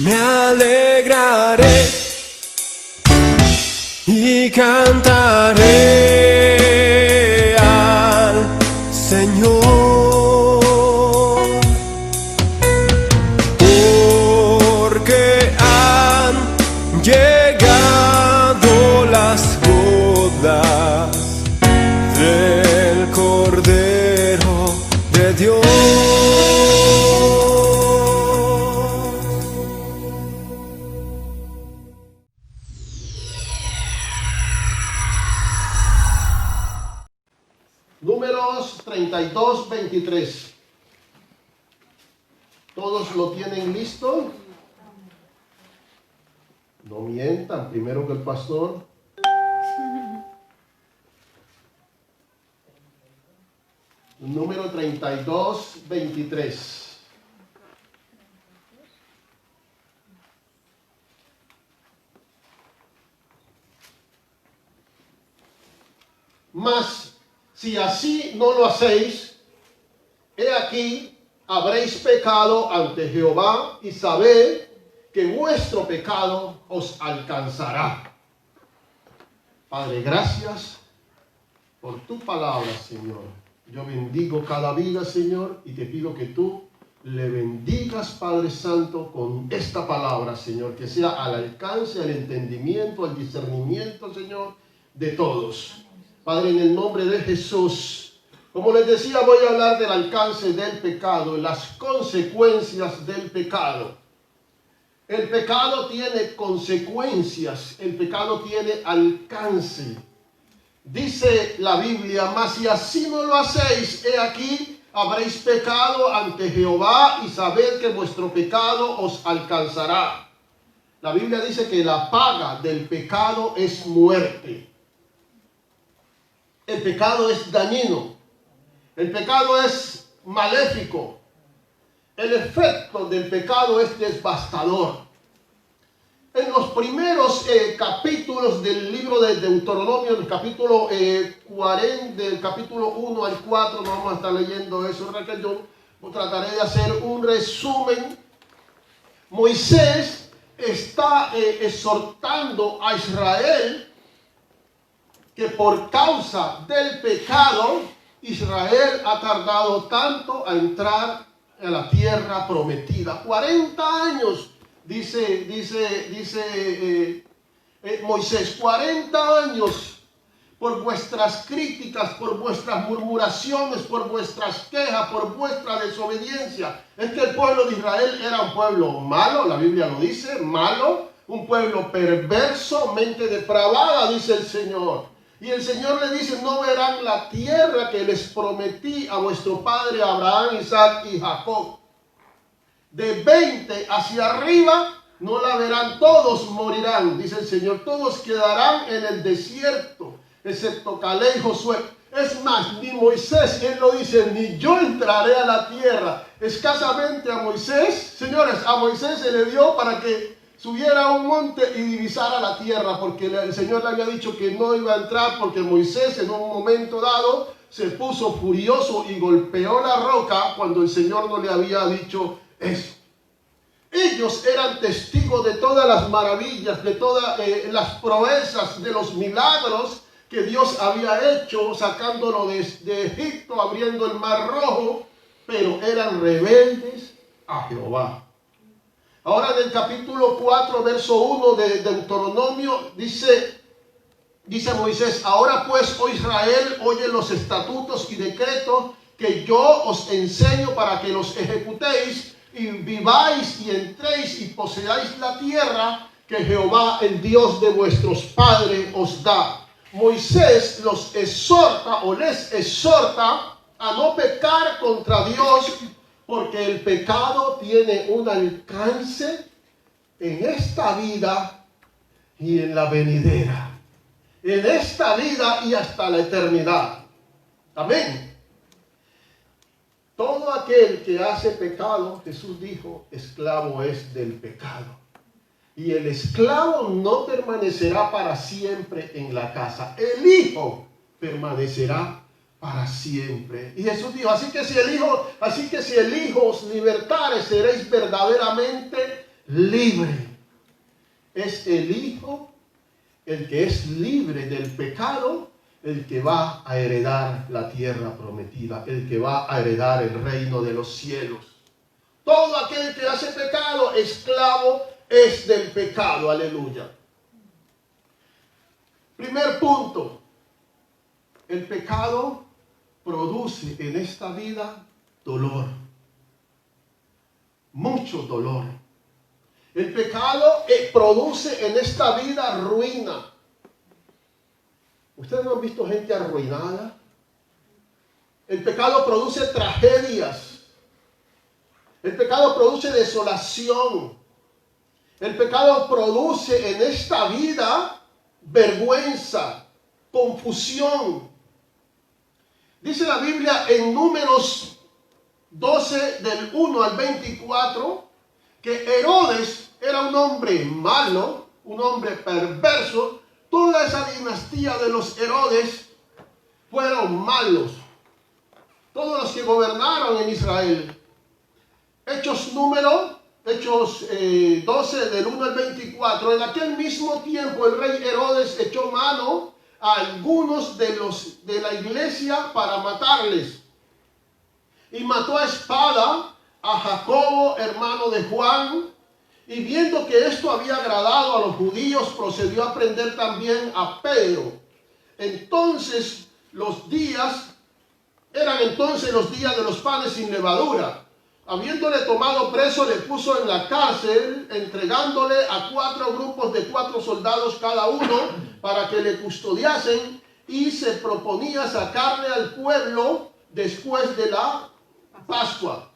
Me alegraré y cantaré al Señor, porque han llegado las bodas del Cordero de Dios. Números 32, 23. ¿Todos lo tienen listo? No mientan, primero que el pastor. Número 32, 23. Mas si así no lo hacéis, he aquí, habréis pecado ante Jehová, y sabed que vuestro pecado os alcanzará. Padre, gracias por tu palabra, Señor. Yo bendigo cada vida, Señor, y te pido que tú le bendigas, Padre Santo, con esta palabra, Señor, que sea al alcance, al entendimiento, al discernimiento, Señor, de todos. Padre, en el nombre de Jesús, como les decía, voy a hablar del alcance del pecado, las consecuencias del pecado. El pecado tiene consecuencias, el pecado tiene alcance. Dice la Biblia, mas si así no lo hacéis, he aquí, habréis pecado ante Jehová, y sabed que vuestro pecado os alcanzará. La Biblia dice que la paga del pecado es muerte. El pecado es dañino. El pecado es maléfico. El efecto del pecado es devastador. En los primeros capítulos del libro de Deuteronomio, el capítulo 40, del capítulo 1 al 4, no vamos a estar leyendo eso, que yo trataré de hacer un resumen. Moisés está exhortando a Israel que por causa del pecado, Israel ha tardado tanto a entrar a la tierra prometida. 40 años, dice Moisés, 40 años por vuestras críticas, por vuestras murmuraciones, por vuestras quejas, por vuestra desobediencia. Es que el pueblo de Israel era un pueblo malo, la Biblia lo dice, malo, un pueblo perverso, mente depravada, dice el Señor. Y el Señor le dice, no verán la tierra que les prometí a vuestro padre Abraham, Isaac y Jacob. De 20 hacia arriba no la verán, todos morirán, dice el Señor. Todos quedarán en el desierto, excepto Caleb y Josué. Es más, ni Moisés, él lo dice, ni yo entraré a la tierra. Escasamente a Moisés, señores, a Moisés se le dio para que subiera a un monte y divisara la tierra, porque el Señor le había dicho que no iba a entrar, porque Moisés en un momento dado se puso furioso y golpeó la roca cuando el Señor no le había dicho eso. Ellos eran testigos de todas las maravillas, de todas las proezas, de los milagros que Dios había hecho, sacándolo de Egipto, abriendo el mar rojo, pero eran rebeldes a Jehová. Ahora en el capítulo 4, verso 1 de Deuteronomio, dice Moisés, ahora pues, oh Israel, oye los estatutos y decretos que yo os enseño para que los ejecutéis y viváis y entréis y poseáis la tierra que Jehová, el Dios de vuestros padres, os da. Moisés los exhorta o les exhorta a no pecar contra Dios, porque el pecado tiene un alcance en esta vida y en la venidera. En esta vida y hasta la eternidad. Amén. Todo aquel que hace pecado, Jesús dijo, esclavo es del pecado. Y el esclavo no permanecerá para siempre en la casa. El hijo permanecerá para siempre. Y Jesús dijo, así que si el Hijo os libertare, seréis verdaderamente libre. Es el Hijo, el que es libre del pecado, el que va a heredar la tierra prometida, el que va a heredar el reino de los cielos. Todo aquel que hace pecado, esclavo es del pecado. Aleluya. Primer punto. El pecado produce en esta vida dolor. Mucho dolor. El pecado produce en esta vida ruina. ¿Ustedes no han visto gente arruinada? El pecado produce tragedias. El pecado produce desolación. El pecado produce en esta vida vergüenza, confusión. Dice la Biblia en Números 12 del 1 al 24 que Herodes era un hombre malo, un hombre perverso. Toda esa dinastía de los Herodes fueron malos. Todos los que gobernaron en Israel. Hechos 12 del 1 al 24. En aquel mismo tiempo el rey Herodes echó mano a algunos de la iglesia para matarles. Y mató a espada a Jacobo, hermano de Juan. Y viendo que esto había agradado a los judíos, procedió a prender también a Pedro. Eran entonces los días de los panes sin levadura. Habiéndole tomado preso, le puso en la cárcel, entregándole a 4 grupos de 4 soldados cada uno, para que le custodiasen, y se proponía sacarle al pueblo después de la Pascua.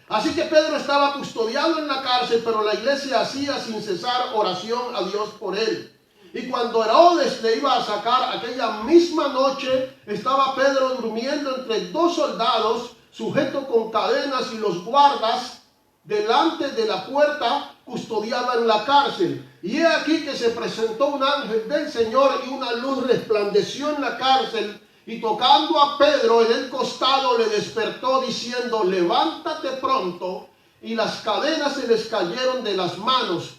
Así que Pedro estaba custodiado en la cárcel, pero la iglesia hacía sin cesar oración a Dios por él. Y cuando Herodes le iba a sacar, aquella misma noche estaba Pedro durmiendo entre 2 soldados, sujeto con cadenas, y los guardas delante de la puerta custodiaban la cárcel. Y he aquí que se presentó un ángel del Señor, y una luz resplandeció en la cárcel, y tocando a Pedro en el costado le despertó diciendo: levántate pronto. Y las cadenas se les cayeron de las manos.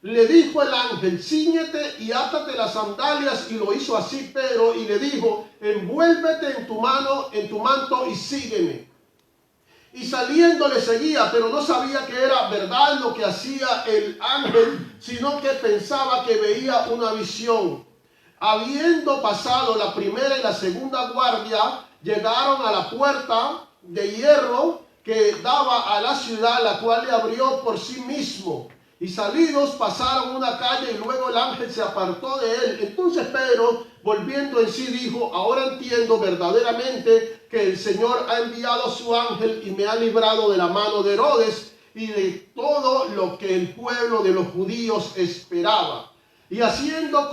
Le dijo el ángel: cíñete y átate las sandalias. Y lo hizo así Pedro, y le dijo: envuélvete en tu manto y sígueme. Y saliendo le seguía, pero no sabía que era verdad lo que hacía el ángel, sino que pensaba que veía una visión. Habiendo pasado la primera y la segunda guardia, llegaron a la puerta de hierro que daba a la ciudad, la cual le abrió por sí mismo. Y salidos pasaron una calle, y luego el ángel se apartó de él. Entonces Pedro, volviendo en sí, dijo: ahora entiendo verdaderamente que el Señor ha enviado a su ángel y me ha librado de la mano de Herodes y de todo lo que el pueblo de los judíos esperaba. Y habiendo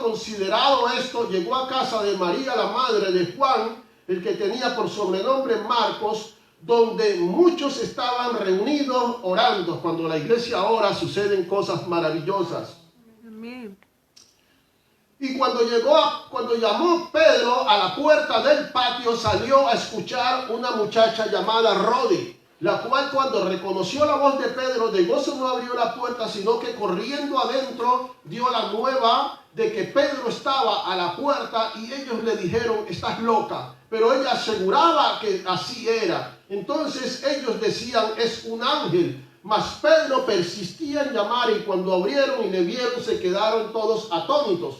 considerado esto, llegó a casa de María, la madre de Juan, el que tenía por sobrenombre Marcos, donde muchos estaban reunidos orando. Cuando la iglesia ora, suceden cosas maravillosas. Amén. Y cuando llamó Pedro a la puerta del patio, salió a escuchar una muchacha llamada Rodi, la cual, cuando reconoció la voz de Pedro, de gozo no abrió la puerta, sino que corriendo adentro dio la nueva de que Pedro estaba a la puerta, y ellos le dijeron: estás loca. Pero ella aseguraba que así era. Entonces ellos decían: es un ángel. Mas Pedro persistía en llamar, y cuando abrieron y le vieron, se quedaron todos atónitos.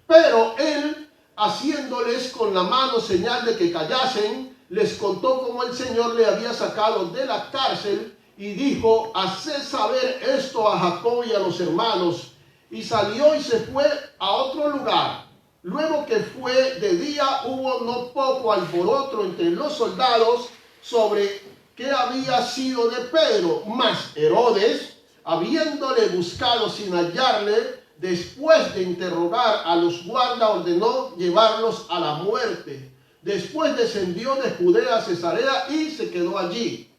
Pero él, haciéndoles con la mano señal de que callasen, les contó cómo el Señor le había sacado de la cárcel, y dijo: haced saber esto a Jacobo y a los hermanos. Y salió y se fue a otro lugar. Luego que fue de día, hubo no poco alboroto entre los soldados sobre qué había sido de Pedro. Mas Herodes, habiéndole buscado sin hallarle, después de interrogar a los guardas, ordenó llevarlos a la muerte. Después descendió de Judea a Cesarea y se quedó allí.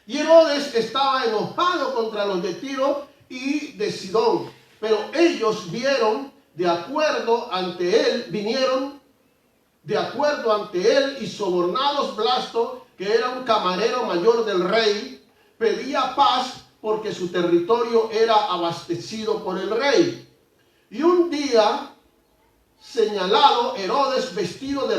Y Herodes estaba enojado contra los de Tiro y de Sidón, pero ellos vinieron de acuerdo ante él, y sobornados Blasto, que era un camarero mayor del rey, pedía paz porque su territorio era abastecido por el rey. Y un día señalado, Herodes, vestido de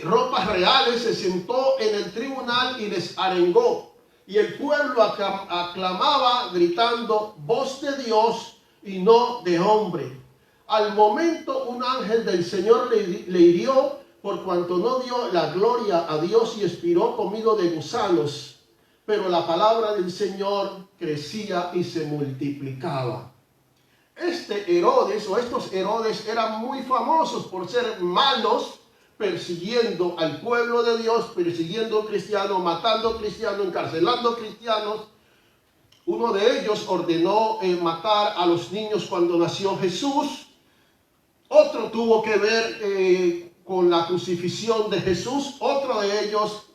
ropas reales, se sentó en el tribunal y les arengó. Y el pueblo aclamaba gritando: voz de Dios y no de hombre. Al momento un ángel del Señor le hirió, por cuanto no dio la gloria a Dios, y expiró comido de gusanos. Pero la palabra del Señor crecía y se multiplicaba. Este Herodes, o estos Herodes, eran muy famosos por ser malos, persiguiendo al pueblo de Dios, persiguiendo cristianos, matando cristianos, encarcelando cristianos. Uno de ellos ordenó matar a los niños cuando nació Jesús. Otro tuvo que ver con la crucifixión de Jesús. Otro de ellos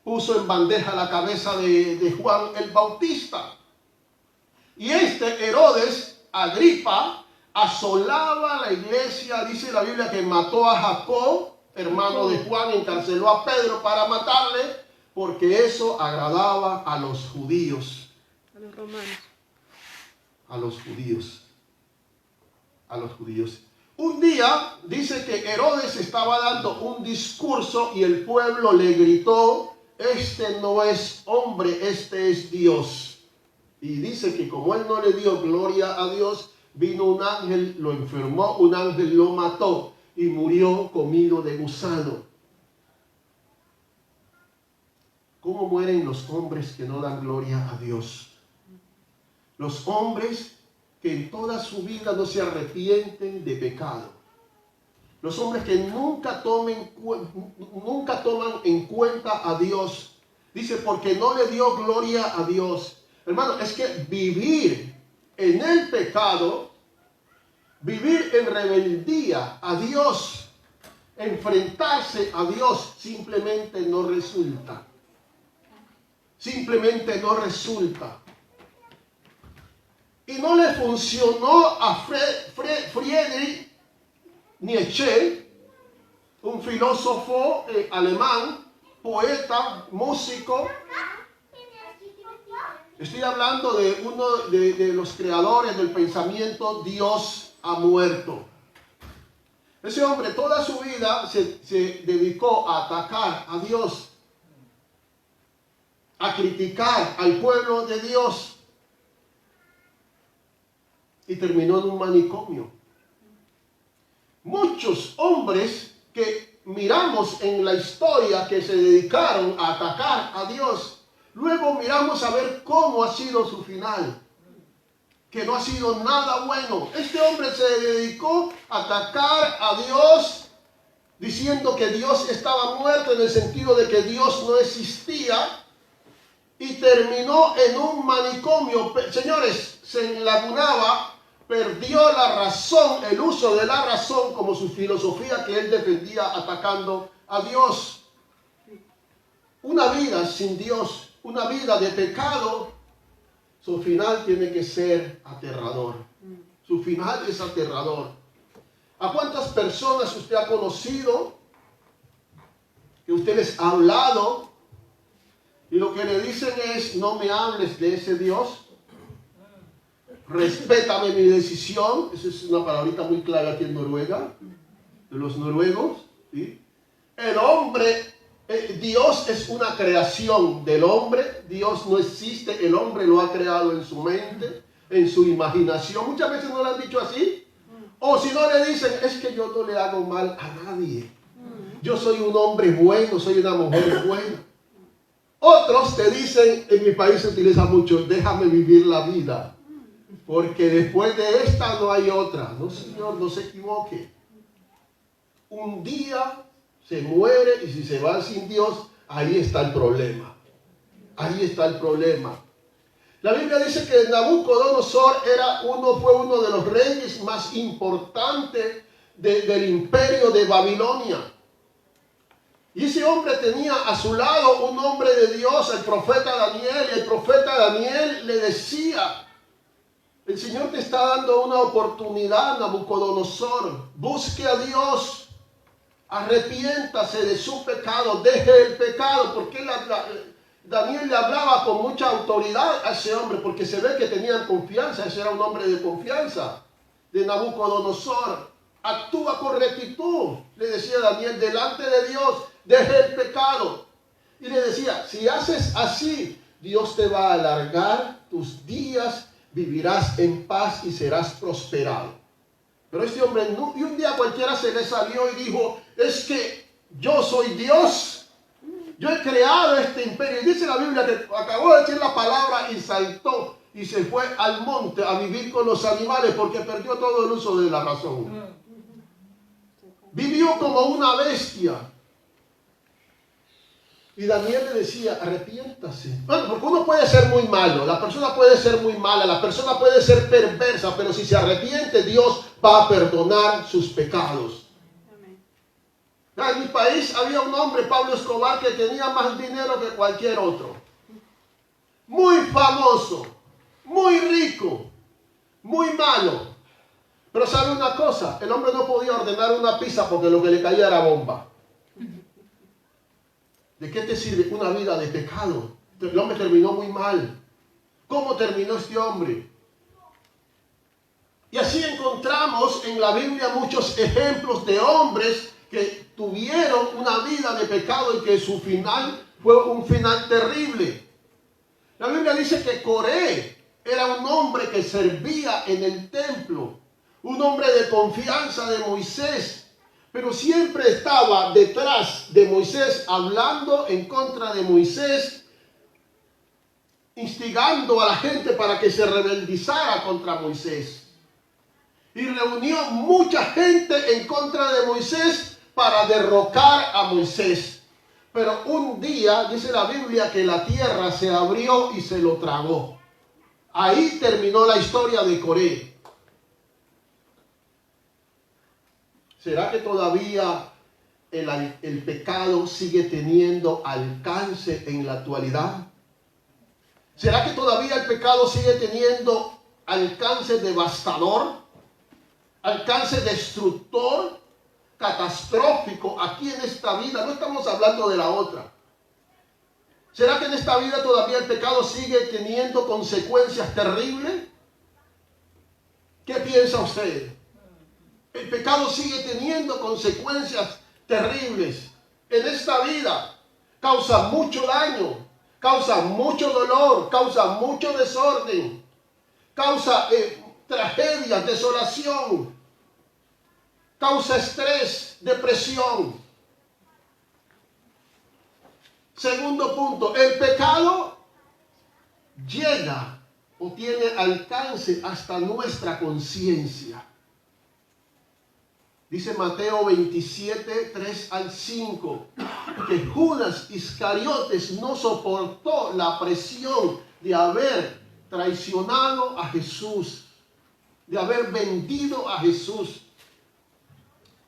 puso en bandeja la cabeza de Juan el Bautista. Y este Herodes Agripa asolaba la iglesia. Dice la Biblia que mató a Jacob, hermano de Juan, encarceló a Pedro para matarle, porque eso agradaba a los judíos. A los romanos. A los judíos. A los judíos. Un día dice que Herodes estaba dando un discurso y el pueblo le gritó: este no es hombre, este es Dios. Y dice que como él no le dio gloria a Dios, vino un ángel, lo enfermó, un ángel lo mató y murió comido de gusano. ¿Cómo mueren los hombres que no dan gloria a Dios? Los hombres que en toda su vida no se arrepienten de pecado. Los hombres que nunca toman en cuenta a Dios. Dice, porque no le dio gloria a Dios. Hermano, es que vivir en el pecado, vivir en rebeldía a Dios, enfrentarse a Dios, simplemente no resulta. Simplemente no resulta. Y no le funcionó a Friedrich Nietzsche, un filósofo alemán, poeta, músico. Estoy hablando de uno de los creadores del pensamiento Dios ha muerto. Ese hombre toda su vida se dedicó a atacar a Dios, a criticar al pueblo de Dios, y terminó en un manicomio. Muchos hombres que miramos en la historia que se dedicaron a atacar a Dios, luego miramos a ver cómo ha sido su final, que no ha sido nada bueno. Este hombre se dedicó a atacar a Dios, diciendo que Dios estaba muerto, en el sentido de que Dios no existía, y terminó en un manicomio. Señores, se enlagunaba, perdió la razón, el uso de la razón, como su filosofía que él defendía atacando a Dios. Una vida sin Dios, una vida de pecado, su final tiene que ser aterrador. Su final es aterrador. ¿A cuántas personas usted ha conocido que usted les ha hablado y lo que le dicen es: no me hables de ese Dios, respétame mi decisión? Esa es una palabrita muy clara aquí en Noruega, de los noruegos, ¿sí? El hombre, Dios es una creación del hombre. Dios no existe, el hombre lo ha creado en su mente, en su imaginación. Muchas veces no le han dicho así. O si no le dicen: es que yo no le hago mal a nadie, yo soy un hombre bueno, soy una mujer buena. Otros te dicen, en mi país se utiliza mucho: déjame vivir la vida, porque después de esta no hay otra. No, señor, no se equivoque. Un día se muere, y si se va sin Dios, ahí está el problema. Ahí está el problema. La Biblia dice que Nabucodonosor fue uno de los reyes más importantes del imperio de Babilonia. Y ese hombre tenía a su lado un hombre de Dios, el profeta Daniel. Y el profeta Daniel le decía: el Señor te está dando una oportunidad, Nabucodonosor. Busque a Dios, arrepiéntase de su pecado, deje el pecado, porque Daniel le hablaba con mucha autoridad a ese hombre porque se ve que tenían confianza. Ese era un hombre de confianza de Nabucodonosor. Actúa con rectitud, le decía Daniel, delante de Dios, deje el pecado. Y le decía, si haces así, Dios te va a alargar tus días, vivirás en paz y serás prosperado. Pero este hombre, y un día cualquiera se le salió y dijo, es que yo soy Dios. Yo he creado este imperio. Y dice la Biblia que acabó de decir la palabra y saltó y se fue al monte a vivir con los animales porque perdió todo el uso de la razón. Vivió como una bestia. Y Daniel le decía, arrepiéntase. Bueno, porque uno puede ser muy malo, la persona puede ser muy mala, la persona puede ser perversa, pero si se arrepiente, Dios va a perdonar sus pecados. En mi país había un hombre, Pablo Escobar, que tenía más dinero que cualquier otro. Muy famoso, muy rico, muy malo. Pero ¿sabe una cosa? El hombre no podía ordenar una pizza porque lo que le caía era bomba. ¿De qué te sirve una vida de pecado? El hombre terminó muy mal. ¿Cómo terminó este hombre? Y así encontramos en la Biblia muchos ejemplos de hombres que tuvieron una vida de pecado y que su final fue un final terrible. La Biblia dice que Coré era un hombre que servía en el templo, un hombre de confianza de Moisés, pero siempre estaba detrás de Moisés, hablando en contra de Moisés, instigando a la gente para que se rebeldizara contra Moisés. Y reunió mucha gente en contra de Moisés para derrocar a Moisés. Pero un día, dice la Biblia, que la tierra se abrió y se lo tragó. Ahí terminó la historia de Coré. ¿Será que todavía el pecado sigue teniendo alcance en la actualidad? ¿Será que todavía el pecado sigue teniendo alcance devastador? Alcance destructor, catastrófico aquí en esta vida. No estamos hablando de la otra. ¿Será que en esta vida todavía el pecado sigue teniendo consecuencias terribles? ¿Qué piensa usted? El pecado sigue teniendo consecuencias terribles en esta vida. Causa mucho daño, causa mucho dolor, causa mucho desorden, causa tragedia, desolación, causa estrés, depresión. Segundo punto, el pecado llega o tiene alcance hasta nuestra conciencia. Dice Mateo 27, 3 al 5, que Judas Iscariotes no soportó la presión de haber traicionado a Jesús, de haber vendido a Jesús.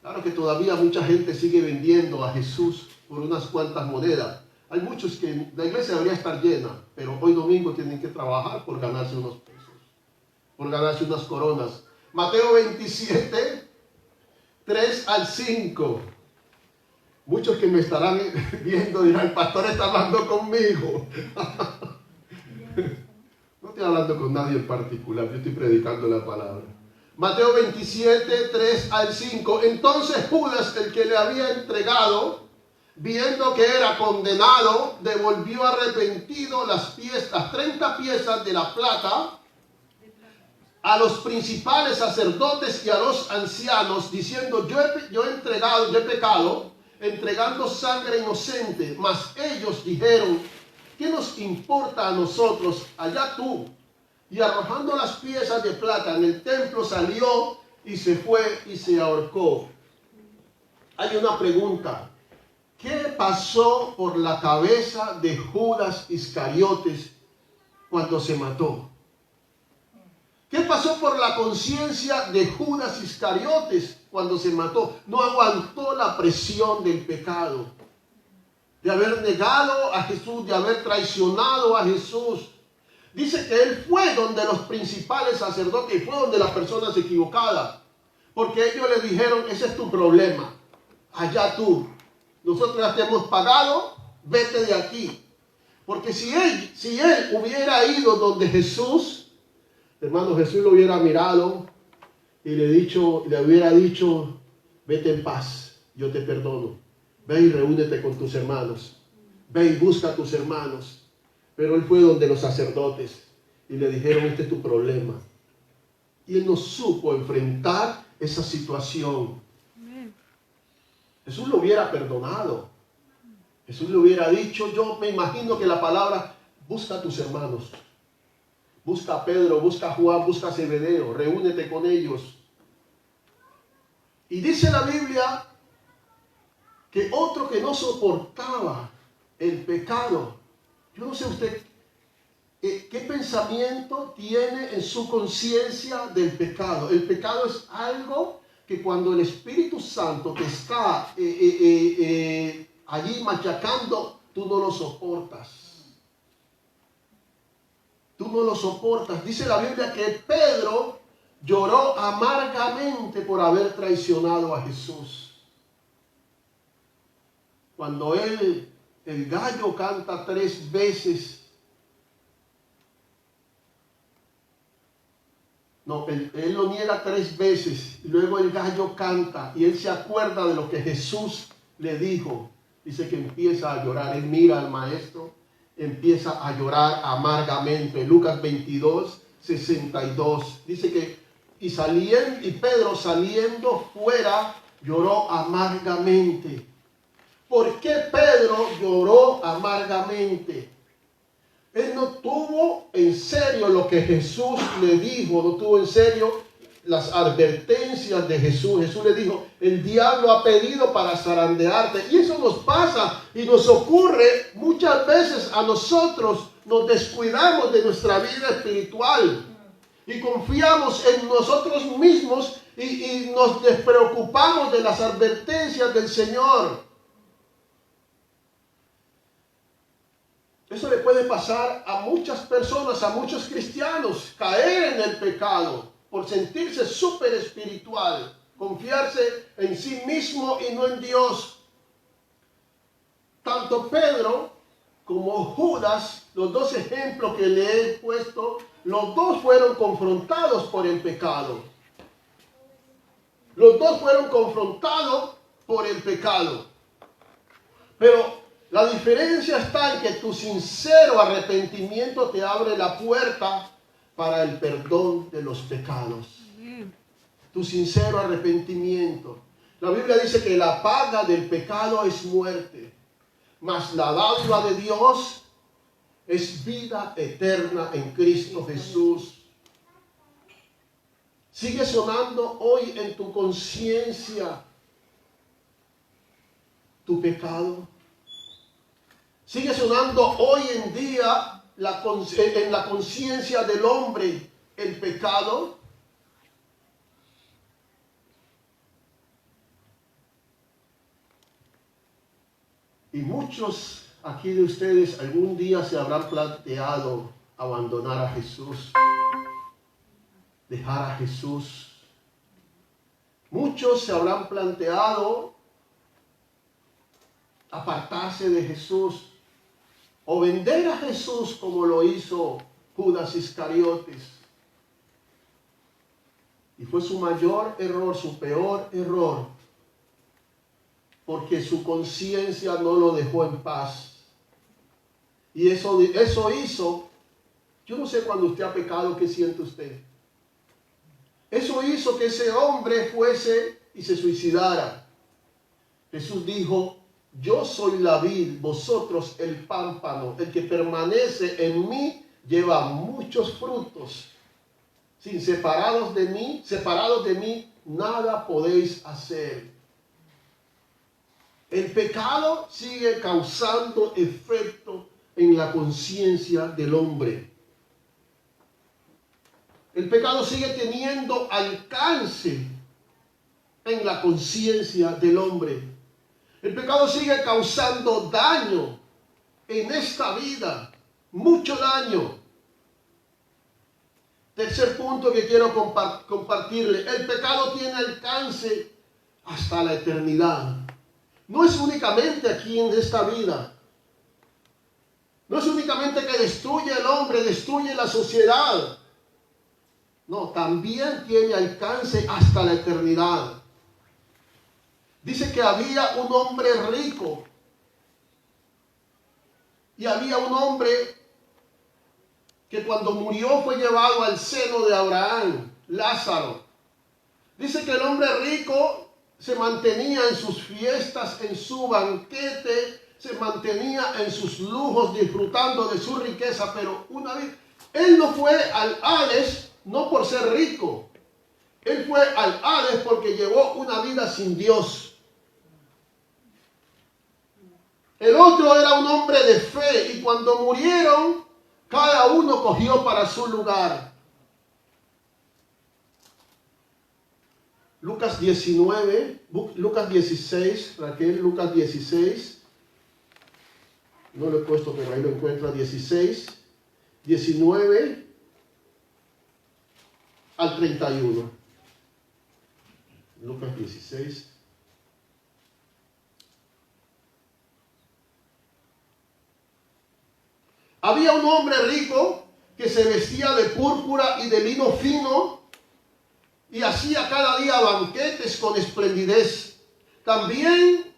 Claro que todavía mucha gente sigue vendiendo a Jesús por unas cuantas monedas. Hay muchos que la iglesia debería estar llena, pero hoy domingo tienen que trabajar por ganarse unos pesos, por ganarse unas coronas. Mateo 27, 3 al 5. Muchos que me estarán viendo dirán, el pastor está hablando conmigo. No estoy hablando con nadie en particular, yo estoy predicando la palabra. Mateo 27, 3 al 5. Entonces Judas, el que le había entregado, viendo que era condenado, devolvió arrepentido las 30 piezas de la plata a los principales sacerdotes y a los ancianos, diciendo, yo he pecado, entregando sangre inocente. Mas ellos dijeron, ¿qué nos importa a nosotros? Allá tú. Y arrojando las piezas de plata en el templo, salió y se fue y se ahorcó. Hay una pregunta. ¿Qué pasó por la cabeza de Judas Iscariotes cuando se mató? ¿Qué pasó por la conciencia de Judas Iscariotes cuando se mató? No aguantó la presión del pecado, de haber negado a Jesús, de haber traicionado a Jesús. Dice que él fue donde los principales sacerdotes y fue donde las personas equivocadas, porque ellos le dijeron, ese es tu problema, allá tú. Nosotros ya te hemos pagado, vete de aquí. Porque si él hubiera ido donde Jesús, hermano, Jesús lo hubiera mirado y le hubiera dicho, vete en paz, yo te perdono. Ve y reúnete con tus hermanos. Ve y busca a tus hermanos. Pero él fue donde los sacerdotes y le dijeron, este es tu problema. Y él no supo enfrentar esa situación. Jesús lo hubiera perdonado. Jesús le hubiera dicho, yo me imagino que la palabra, busca a tus hermanos. Busca a Pedro, busca a Juan, busca a Zebedeo, reúnete con ellos. Y dice la Biblia que otro que no soportaba el pecado, yo no sé usted qué pensamiento tiene en su conciencia del pecado. El pecado es algo que cuando el Espíritu Santo te está allí machacando, tú no lo soportas. Tú no lo soportas. Dice la Biblia que Pedro lloró amargamente por haber traicionado a Jesús. Cuando el gallo canta 3 veces. No, él lo niega 3 veces. Y luego el gallo canta y él se acuerda de lo que Jesús le dijo. Dice que empieza a llorar. Él mira al maestro, empieza a llorar amargamente. Lucas 22, 62. Dice que y Pedro saliendo fuera lloró amargamente. ¿Por qué Pedro lloró amargamente? Él no tuvo en serio lo que Jesús le dijo, no tuvo en serio las advertencias de Jesús. Jesús le dijo, el diablo ha pedido para zarandearte. Y eso nos pasa y nos ocurre muchas veces a nosotros. Nos descuidamos de nuestra vida espiritual y confiamos en nosotros mismos y nos despreocupamos de las advertencias del Señor. Eso le puede pasar a muchas personas, a muchos cristianos, caer en el pecado por sentirse súper espiritual, confiarse en sí mismo y no en Dios. Tanto Pedro como Judas, los 2 ejemplos que le he puesto, los 2 fueron confrontados por el pecado. Los 2 fueron confrontados por el pecado. Pero la diferencia está en que tu sincero arrepentimiento te abre la puerta para el perdón de los pecados. Tu sincero arrepentimiento. La Biblia dice que la paga del pecado es muerte, mas la dádiva de Dios es vida eterna en Cristo Jesús. Sigue sonando hoy en tu conciencia tu pecado. Sigue sonando hoy en día en la conciencia del hombre el pecado. Y muchos aquí de ustedes algún día se habrán planteado abandonar a Jesús, dejar a Jesús. Muchos se habrán planteado apartarse de Jesús o vender a Jesús como lo hizo Judas Iscariotes. Y fue su mayor error, su peor error, porque su conciencia no lo dejó en paz. Y eso hizo, yo no sé cuando usted ha pecado, ¿qué siente usted? Eso hizo que ese hombre fuese y se suicidara. Jesús dijo, yo soy la vid, vosotros el pámpano. El que permanece en mí lleva muchos frutos. Separados de mí, nada podéis hacer. El pecado sigue causando efecto en la conciencia del hombre. El pecado sigue teniendo alcance en la conciencia del hombre. El pecado sigue causando daño en esta vida, mucho daño. Tercer punto que quiero compartirle, el pecado tiene alcance hasta la eternidad. No es únicamente aquí en esta vida. No es únicamente que destruye el hombre, destruye la sociedad. No, también tiene alcance hasta la eternidad. Dice que había un hombre rico y había un hombre que cuando murió fue llevado al seno de Abraham, Lázaro. Dice que el hombre rico se mantenía en sus fiestas, en su banquete, se mantenía en sus lujos, disfrutando de su riqueza, pero una vez, él no fue al Hades no por ser rico, él fue al Hades porque llevó una vida sin Dios. El otro era un hombre de fe y cuando murieron, cada uno cogió para su lugar. Lucas 19, Lucas 16, Raquel, Lucas 16. No lo he puesto, pero ahí lo encuentra, 16, 19 al 31. Lucas 16. Había un hombre rico que se vestía de púrpura y de lino fino y hacía cada día banquetes con esplendidez. También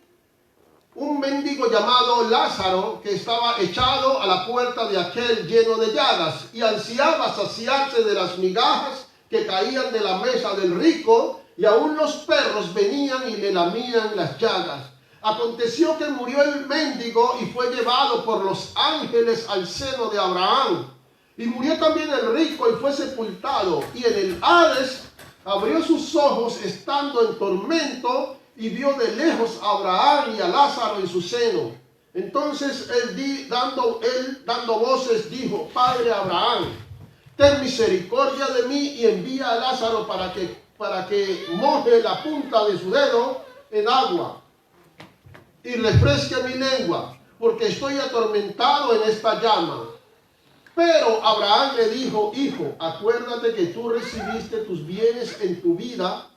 un mendigo llamado Lázaro que estaba echado a la puerta de aquel lleno de llagas y ansiaba saciarse de las migajas que caían de la mesa del rico y aún los perros venían y le lamían las llagas. Aconteció que murió el mendigo y fue llevado por los ángeles al seno de Abraham. Y murió también el rico y fue sepultado. Y en el Hades abrió sus ojos estando en tormento y vio de lejos a Abraham y a Lázaro en su seno. Entonces él dando voces dijo: Padre Abraham, ten misericordia de mí y envía a Lázaro para que moje la punta de su dedo en agua y refresque mi lengua, porque estoy atormentado en esta llama. Pero Abraham le dijo: Hijo, acuérdate que tú recibiste tus bienes en tu vida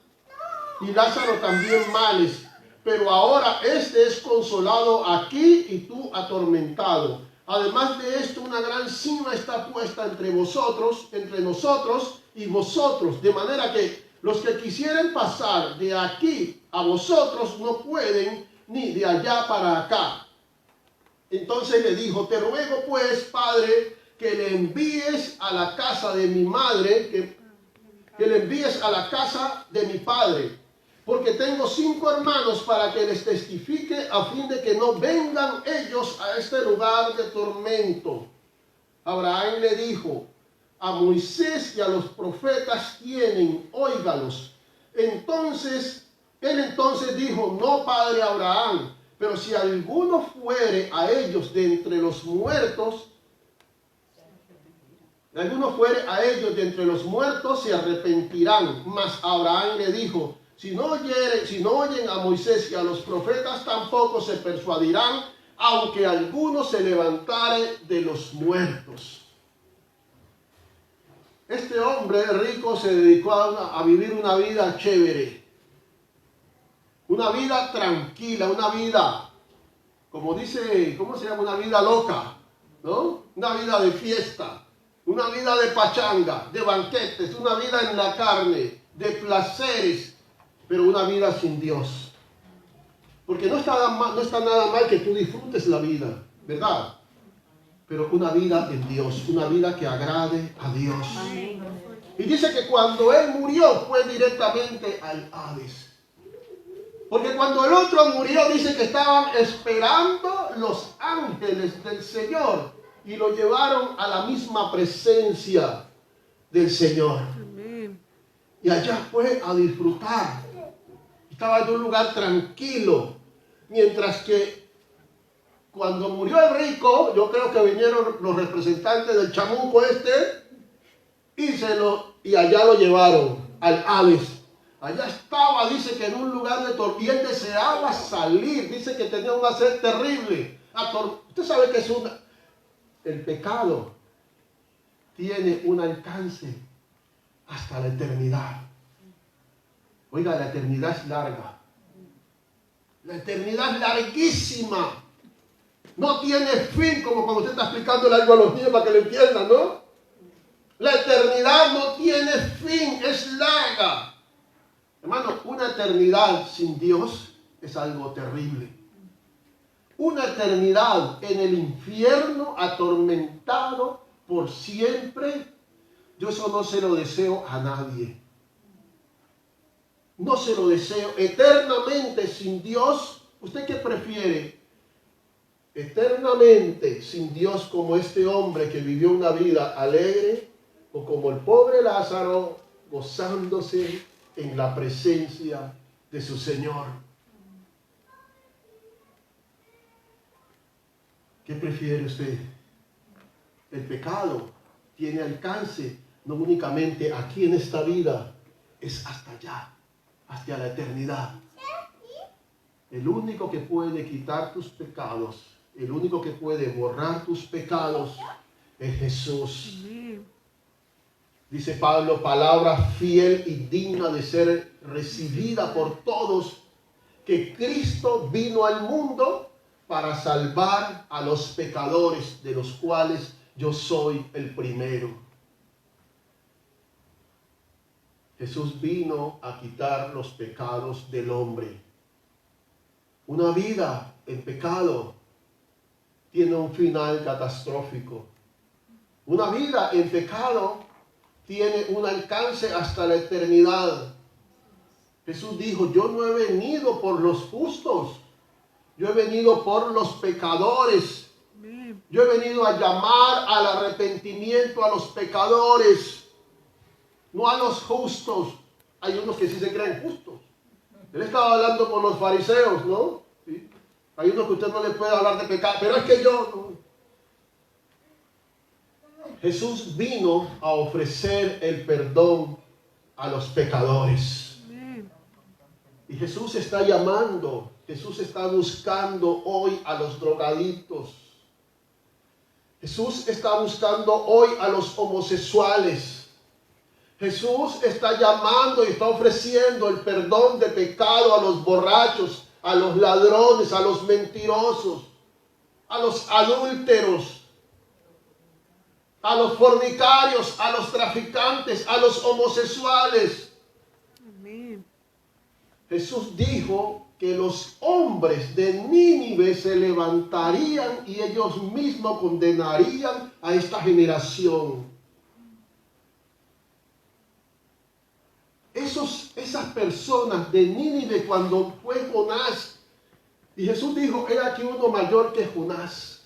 y Lázaro también males, pero ahora este es consolado aquí y tú atormentado. Además de esto, una gran sima está puesta entre nosotros y vosotros, de manera que los que quisieren pasar de aquí a vosotros no pueden, ni de allá para acá. Entonces le dijo: te ruego pues, Padre, que le envíes a la casa de mi madre, que le envíes a la casa de mi padre, porque tengo 5 hermanos, para que les testifique a fin de que no vengan ellos a este lugar de tormento. Abraham le dijo: a Moisés y a los profetas tienen, óigalos. Él entonces dijo: no, padre Abraham, pero si alguno fuere a ellos de entre los muertos, se arrepentirán. Mas Abraham le dijo: si no oyen a Moisés y a los profetas, tampoco se persuadirán, aunque alguno se levantare de los muertos. Este hombre rico se dedicó a vivir una vida chévere, una vida tranquila, una vida, como dice, ¿cómo se llama? Una vida loca, ¿no? Una vida de fiesta, una vida de pachanga, de banquetes, una vida en la carne, de placeres, pero una vida sin Dios. Porque no está nada mal que tú disfrutes la vida, ¿verdad? Pero una vida en Dios, una vida que agrade a Dios. Amén. Y dice que cuando él murió fue directamente al Hades. Porque cuando el otro murió, dice que estaban esperando los ángeles del Señor y lo llevaron a la misma presencia del Señor. Amén. Y allá fue a disfrutar. Estaba en un lugar tranquilo. Mientras que cuando murió el rico, yo creo que vinieron los representantes del chamuco y allá lo llevaron al Hades. Allá estaba, dice que en un lugar de tormento, y él deseaba salir, dice que tenía una sed terrible. Usted sabe que el pecado tiene un alcance hasta la eternidad. Oiga, la eternidad es larga. La eternidad es larguísima. no tiene fin, como cuando usted está explicándole algo a los niños para que lo entiendan, ¿no? La eternidad no tiene fin, es larga. Hermano, una eternidad sin Dios es algo terrible. Una eternidad en el infierno, atormentado por siempre, yo eso no se lo deseo a nadie. No se lo deseo. Eternamente sin Dios, ¿usted qué prefiere? Eternamente sin Dios, como este hombre que vivió una vida alegre, o como el pobre Lázaro gozándose en la presencia de su Señor. ¿Qué prefiere usted? El pecado tiene alcance no únicamente aquí en esta vida, es hasta allá, hasta la eternidad. El único que puede quitar tus pecados, el único que puede borrar tus pecados es Jesús. Dice Pablo, palabra fiel y digna de ser recibida por todos, que Cristo vino al mundo para salvar a los pecadores, de los cuales yo soy el primero. Jesús vino a quitar los pecados del hombre. Una vida en pecado tiene un final catastrófico. Una vida en pecado tiene un alcance hasta la eternidad. Jesús dijo, yo no he venido por los justos, yo he venido por los pecadores. Yo he venido a llamar al arrepentimiento a los pecadores, no a los justos. Hay unos que sí se creen justos. Él estaba hablando con los fariseos, ¿no? ¿Sí? Hay unos que usted no le puede hablar de pecado, pero es que yo no. Jesús vino a ofrecer el perdón a los pecadores. Y Jesús está llamando, Jesús está buscando hoy a los drogadictos. Jesús está buscando hoy a los homosexuales. Jesús está llamando y está ofreciendo el perdón de pecado a los borrachos, a los ladrones, a los mentirosos, a los adúlteros, a los fornicarios, a los traficantes, a los homosexuales. Amén. Jesús dijo que los hombres de Nínive se levantarían y ellos mismos condenarían a esta generación. Esas personas de Nínive, cuando fue Jonás, y Jesús dijo, he aquí uno mayor que Jonás,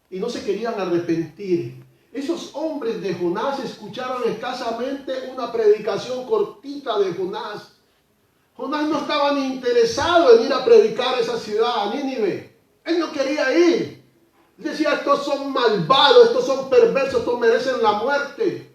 y no se querían arrepentir. Esos hombres de Jonás escucharon escasamente una predicación cortita de Jonás. Jonás no estaba ni interesado en ir a predicar a esa ciudad, a Nínive. Él no quería ir. Él decía, estos son malvados, estos son perversos, estos merecen la muerte.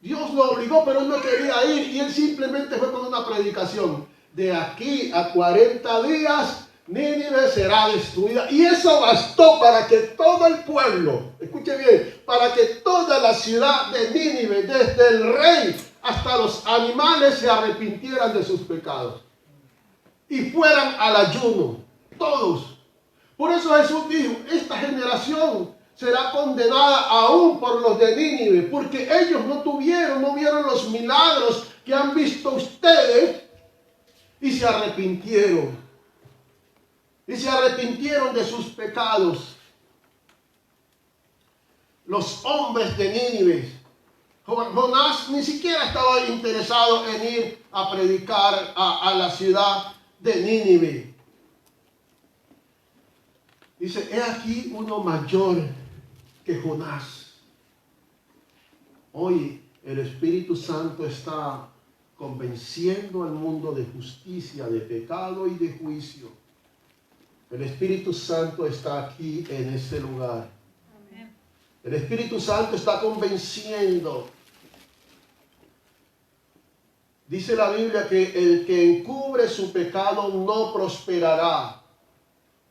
Dios lo obligó, pero él no quería ir. Y él simplemente fue con una predicación. De aquí a 40 días, Nínive será destruida. Y eso bastó para que todo el pueblo, escuche bien, para que toda la ciudad de Nínive, desde el rey hasta los animales, se arrepintieran de sus pecados y fueran al ayuno, todos. Por eso Jesús dijo, esta generación será condenada aún por los de Nínive, porque ellos no vieron los milagros que han visto ustedes y se arrepintieron. Y se arrepintieron de sus pecados. Los hombres de Nínive, Jonás ni siquiera estaba interesado en ir a predicar a la ciudad de Nínive. Dice, he aquí uno mayor que Jonás. Hoy el Espíritu Santo está convenciendo al mundo de justicia, de pecado y de juicio. El Espíritu Santo está aquí en este lugar. Amén. El Espíritu Santo está convenciendo. Dice la Biblia que el que encubre su pecado no prosperará,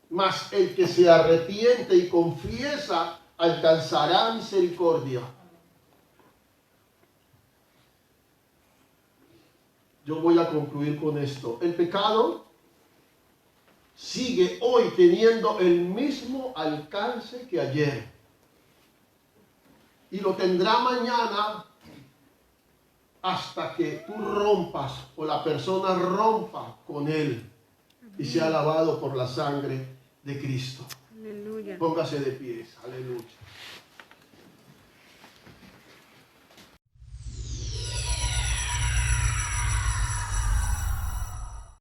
mas el que se arrepiente y confiesa alcanzará misericordia. Yo voy a concluir con esto. El pecado sigue hoy teniendo el mismo alcance que ayer. Y lo tendrá mañana hasta que tú rompas o la persona rompa con él y sea lavado por la sangre de Cristo. Aleluya. Póngase de pies, aleluya.